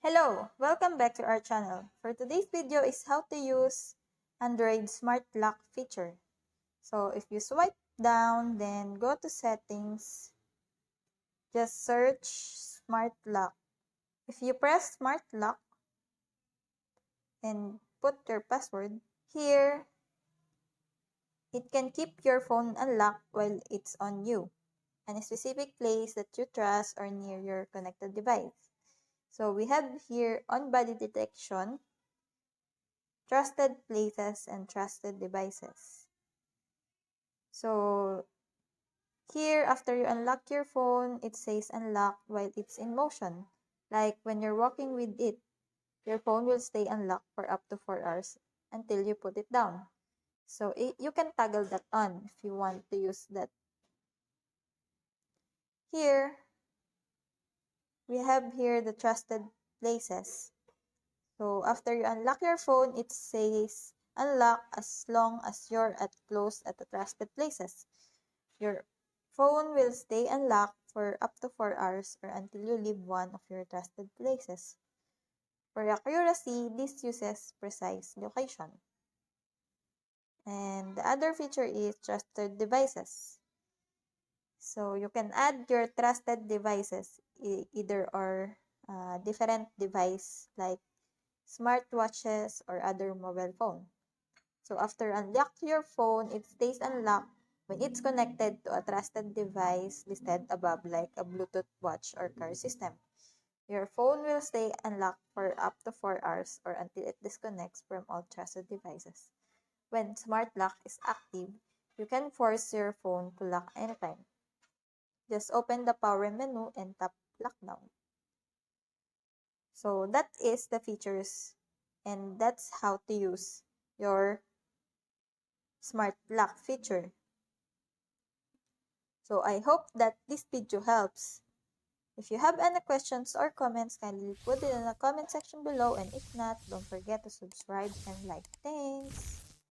Hello! Welcome back to our channel. For today's video is how to use Android Smart Lock feature. So if you swipe down, then go to settings, just search Smart Lock. If you press Smart Lock and put your password, here it can keep your phone unlocked while it's on you, and a specific place that you trust or near your connected device. So we have here on body detection, trusted places, and trusted devices. So here, after you unlock your phone, it says unlock while it's in motion. Like when you're walking with it, your phone will stay unlocked for up to 4 hours until you put it down. So you can toggle that on if you want to use that. Here, we have here the trusted places. So after you unlock your phone, it says unlock as long as you're close at the trusted places. Your phone will stay unlocked for up to 4 hours or until you leave one of your trusted places. For accuracy, this uses precise location. And the other feature is trusted devices. So you can add your trusted devices, either or different device like smartwatches or other mobile phone. So after unlock your phone, it stays unlocked when it's connected to a trusted device listed above like a Bluetooth watch or car system. Your phone will stay unlocked for up to 4 hours or until it disconnects from all trusted devices. When Smart Lock is active, you can force your phone to lock anytime. Just open the power menu and tap lockdown. So that is the features, and that's how to use your Smart Lock feature. So I hope that this video helps. If you have any questions or comments, kindly put it in the comment section below, and if not, don't forget to subscribe and like. Thanks!